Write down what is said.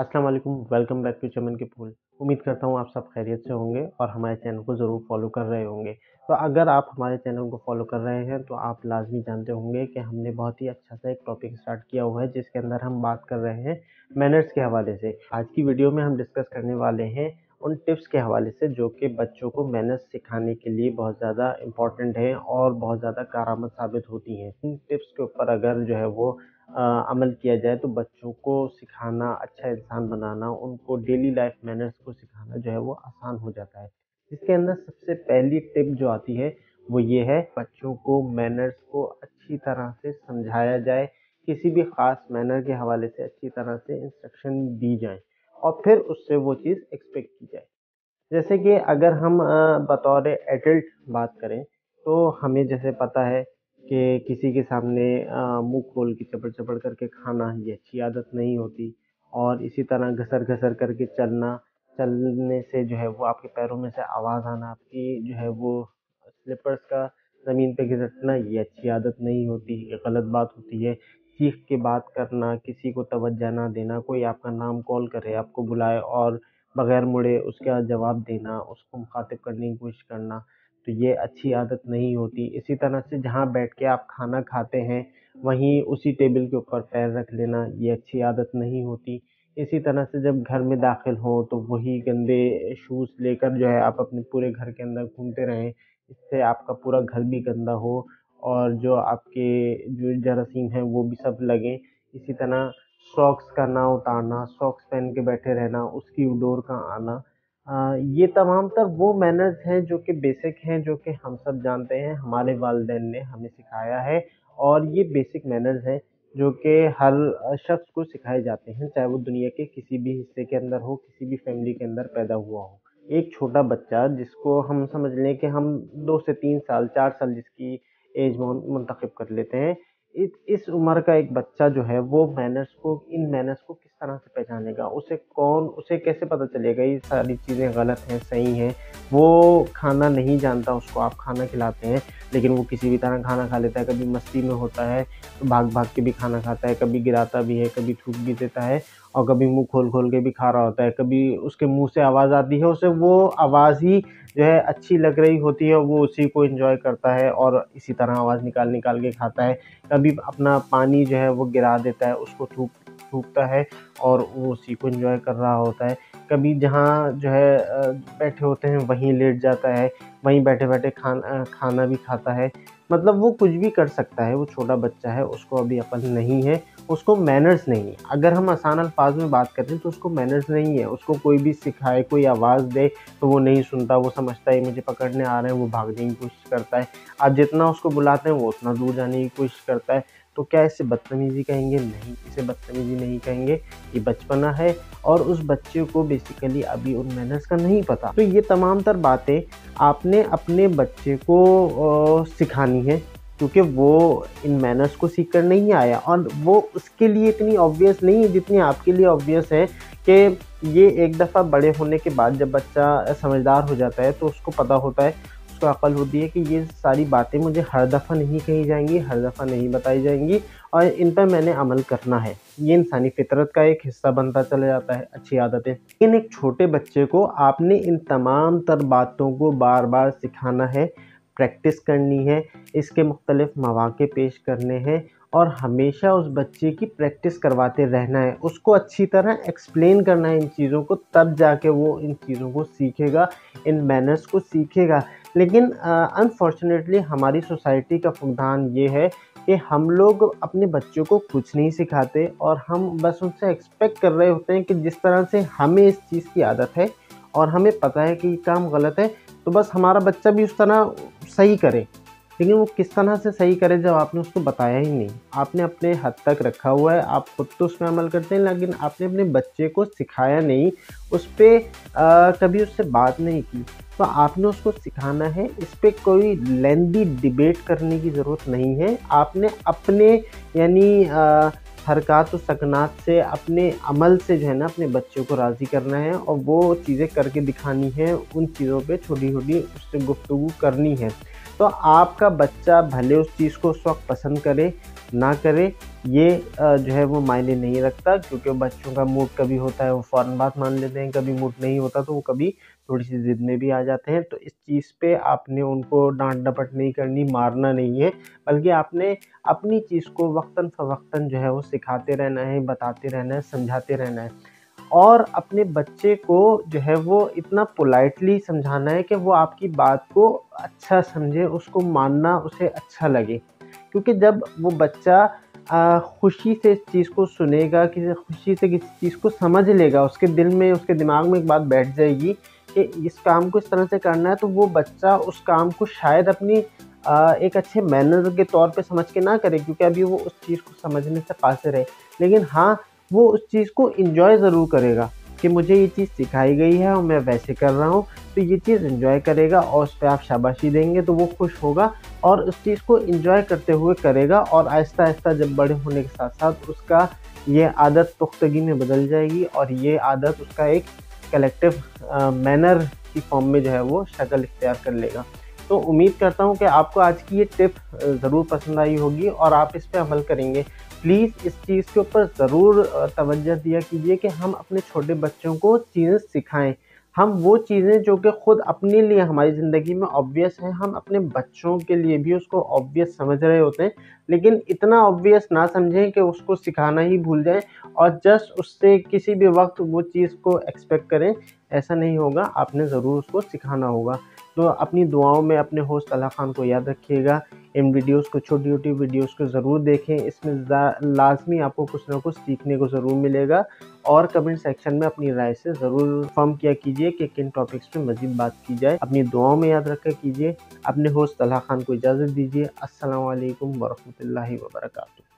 अस्सलाम वालेकुम, welcome back to चमन के फूल। उम्मीद करता हूँ आप सब खैरियत से होंगे और हमारे चैनल को ज़रूर फॉलो कर रहे होंगे। तो अगर आप हमारे चैनल को फॉलो कर रहे हैं तो आप लाज़मी जानते होंगे कि हमने बहुत ही अच्छा सा एक टॉपिक स्टार्ट किया हुआ है जिसके अंदर हम बात कर रहे हैं मैनर्स के हवाले से। आज की वीडियो में हम डिस्कस करने वाले हैं उन टिप्स के हवाले से जो कि बच्चों को मैनर्स सिखाने के लिए बहुत ज़्यादा इम्पोर्टेंट हैं और बहुत ज़्यादा कारआमद साबित होती हैं। इन टिप्स के ऊपर अगर जो है वो अमल किया जाए तो बच्चों को सिखाना, अच्छा इंसान बनाना, उनको डेली लाइफ मैनर्स को सिखाना जो है वो आसान हो जाता है। इसके अंदर सबसे पहली टिप जो आती है वो ये है, बच्चों को मैनर्स को अच्छी तरह से समझाया जाए, किसी भी ख़ास मैनर के हवाले से अच्छी तरह से इंस्ट्रक्शन दी जाएँ और फिर उससे वो चीज़ एक्सपेक्ट की जाए। जैसे कि अगर हम बतौर एडल्ट बात करें तो हमें जैसे पता है कि किसी के सामने मुंह खोल के चपड़-चपड़ करके खाना ये अच्छी आदत नहीं होती और इसी तरह घसर-घसर करके चलने से जो है वो आपके पैरों में से आवाज़ आना, आपकी जो है वो स्लिपर्स का ज़मीन पे घिसटना ये अच्छी आदत नहीं होती, ये गलत बात होती है। चीख के बात करना, किसी को तवज्जो ना देना, कोई आपका नाम कॉल करे, आपको बुलाए और बगैर मुड़े उसका जवाब देना, उसको मुखातिब करने की कोशिश करना, तो ये अच्छी आदत नहीं होती। इसी तरह से जहाँ बैठ के आप खाना खाते हैं, वहीं उसी टेबल के ऊपर पैर रख लेना, ये अच्छी आदत नहीं होती। इसी तरह से जब घर में दाखिल हों, तो वही गंदे शूज़ लेकर जो है आप अपने पूरे घर के अंदर घूमते रहें, इससे आपका पूरा घर भी गंदा हो और जो आपके जो जरासीम हैं, वो भी सब लगें। इसी तरह सॉक्स का ना उतारना, सॉक्स पहन के बैठे रहना, उसकी डोर का आना, ये तमाम तर वो मैनर्स हैं जो कि बेसिक हैं, जो कि हम सब जानते हैं, हमारे वालिदैन ने हमें सिखाया है और ये बेसिक मैनर्स हैं जो कि हर शख्स को सिखाए जाते हैं, चाहे वो दुनिया के किसी भी हिस्से के अंदर हो, किसी भी फैमिली के अंदर पैदा हुआ हो। एक छोटा बच्चा जिसको हम समझ लें कि हम 2 से 3 साल, 4 साल जिसकी एज मुंतखब कर लेते हैं, इस उम्र का एक बच्चा जो है वो इन मैनर्स को किस तरह से पहचानेगा? उसे कैसे पता चलेगा ये सारी चीज़ें गलत हैं, सही हैं? वो खाना नहीं जानता, उसको आप खाना खिलाते हैं, लेकिन वो किसी भी तरह खाना खा लेता है, कभी मस्ती में होता है, तो भाग-भाग के भी खाना खाता है, कभी गिराता भी है, कभी थूक भी देता है और कभी मुँह खोल-खोल के भी खा रहा होता है। कभी उसके मुँह से आवाज़ आती है, उसे वो आवाज़ ही जो है अच्छी लग रही होती है, वो उसी को एन्जॉय करता है और इसी तरह आवाज़ निकाल-निकाल के खाता है। कभी अपना पानी जो है वो गिरा देता है, उसको थूकता है और वो उसी को एन्जॉय कर रहा होता है। कभी जहाँ जो है बैठे होते हैं वहीं लेट जाता है, वहीं बैठे-बैठे खाना भी खाता है। मतलब वो कुछ भी कर सकता है, वो छोटा बच्चा है, उसको अभी अक्ल नहीं है, उसको मैनर्स नहीं है। अगर हम आसान अल्फाज में बात करें तो उसको मैनर्स नहीं है, उसको कोई भी सिखाए, कोई आवाज़ दे तो वो नहीं सुनता, वो समझता है मुझे पकड़ने आ रहे हैं, वो भागने की कोशिश करता है। आप जितना उसको बुलाते हैं वो उतना दूर जाने की कोशिश करता है। तो क्या इसे बदतमीज़ी कहेंगे? नहीं, इसे बदतमीज़ी नहीं कहेंगे, ये बचपना है और उस बच्चे को बेसिकली अभी उन मैनर्स का नहीं पता। तो ये तमाम तर बातें आपने अपने बच्चे को सिखानी है क्योंकि वो इन मैनर्स को सीख कर नहीं आया और वो उसके लिए इतनी ऑब्वियस नहीं है जितनी आपके लिए ऑब्वियस है कि ये एक दफ़ा बड़े होने के बाद जब बच्चा समझदार हो जाता है तो उसको पता होता है, उसको अक्ल होती है कि ये सारी बातें मुझे हर दफ़ा नहीं कही जाएँगी, हर दफ़ा नहीं बताई जाएँगी और इन पर मैंने अमल करना है। ये इंसानी फ़ितरत का एक हिस्सा बनता चला जाता है, अच्छी आदतें। लेकिन एक छोटे बच्चे को आपने इन तमाम तर बातों को बार-बार सिखाना है, प्रैक्टिस करनी है, इसके मुख्तलिफ़ मौक़े पेश करने हैं और हमेशा उस बच्चे की प्रैक्टिस करवाते रहना है। उसको अच्छी तरह एक्सप्लेन करना है इन चीज़ों को, तब जाके वो इन चीज़ों को सीखेगा, इन मैनर्स को सीखेगा। लेकिन अनफॉर्चुनेटली हमारी सोसाइटी का फुकदान ये है कि हम लोग अपने बच्चों को कुछ नहीं सिखाते और हम बस उनसे एक्सपेक्ट कर रहे होते हैं कि जिस तरह से हमें इस चीज़ की आदत है और हमें पता है कि ये काम गलत है, तो बस हमारा बच्चा भी उस तरह सही करे। लेकिन वो किस तरह से सही करे जब आपने उसको बताया ही नहीं। आपने अपने हद तक रखा हुआ है, आप खुद तो उसमें अमल करते हैं लेकिन आपने अपने बच्चे को सिखाया नहीं, उस पे कभी उससे बात नहीं की। तो आपने उसको सिखाना है, इस पे कोई लेंथी डिबेट करने की ज़रूरत नहीं है। आपने अपने यानी हरकत व सकनात से, अपने अमल से जो है ना अपने बच्चों को राज़ी करना है और वो चीज़ें करके दिखानी है, उन चीज़ों पे छोटी-छोटी उससे गुफ्तगू करनी है। तो आपका बच्चा भले उस चीज़ को उस वक़्त पसंद करे, ना करे, ये जो है वो मायने नहीं रखता, क्योंकि बच्चों का मूड कभी होता है वो फ़ौरन बात मान लेते हैं, कभी मूड नहीं होता तो वो कभी थोड़ी-सी ज़िद में भी आ जाते हैं। तो इस चीज़ पे आपने उनको डाँट-डपट नहीं करनी, मारना नहीं है, बल्कि आपने अपनी चीज़ को वक़्तन-फ़वक़्तन जो है वो सिखाते रहना है, बताते रहना है, समझाते रहना है। और अपने बच्चे को जो है वो इतना पोलाइटली समझाना है कि वो आपकी बात को अच्छा समझे, उसको मानना उसे अच्छा लगे। क्योंकि जब वो बच्चा खुशी से इस चीज़ को सुनेगा, किसी खुशी से किसी चीज़ को समझ लेगा, उसके दिल में, उसके दिमाग में एक बात बैठ जाएगी कि इस काम को इस तरह से करना है, तो वो बच्चा उस काम को शायद अपनी एक अच्छे मैनर के तौर पे समझ के ना करे, क्योंकि अभी वो उस चीज़ को समझने से कासिर है। लेकिन हाँ, वो उस चीज़ को एन्जॉय ज़रूर करेगा कि मुझे ये चीज़ सिखाई गई है और मैं वैसे कर रहा हूँ, तो ये चीज़ एन्जॉय करेगा और उस पे आप शाबाशी देंगे तो वो खुश होगा और उस चीज़ को एन्जॉय करते हुए करेगा, और आहिस्ता-आहिस्ता जब बड़े होने के साथ-साथ उसका ये आदत पुख्तगी में बदल जाएगी और ये आदत उसका एक कलेक्टिव मैनर की फ़ॉर्म में जो है वो शक्ल इख्तियार कर लेगा। तो उम्मीद करता हूँ कि आपको आज की ये टिप ज़रूर पसंद आई होगी और आप इस पे अमल करेंगे। प्लीज़ इस चीज़ के ऊपर ज़रूर तवज्जो दिया कीजिए कि हम अपने छोटे बच्चों को चीज़ें सिखाएँ। हम वो चीज़ें जो कि खुद अपने लिए हमारी ज़िंदगी में ऑब्वियस हैं, हम अपने बच्चों के लिए भी उसको ऑब्वियस समझ रहे होते हैं, लेकिन इतना ऑब्वियस ना समझें कि उसको सिखाना ही भूल जाएँ और जस्ट उससे किसी भी वक़्त वो चीज़ को एक्सपेक्ट करें। ऐसा नहीं होगा, आपने ज़रूर उसको सिखाना होगा। तो अपनी दुआओं में अपने होस्ट अल्लाह ख़ान को याद रखिएगा। इन वीडियोज़ को, छोटी-छोटी वीडियोज़ को ज़रूर देखें, इसमें लाज़मी आपको कुछ ना कुछ सीखने को ज़रूर मिलेगा, और कमेंट सेक्शन में अपनी राय से ज़रूर इन्फॉर्म किया कीजिए कि किन टॉपिक्स पे मज़ीद बात की जाए। अपनी दुआओं में याद रखा कीजिए। अपने होस्ट अल्लाह ख़ान को इजाज़त दीजिए। अस्सलामु अलैकुम व रहमतुल्लाहि व बरकातुहू।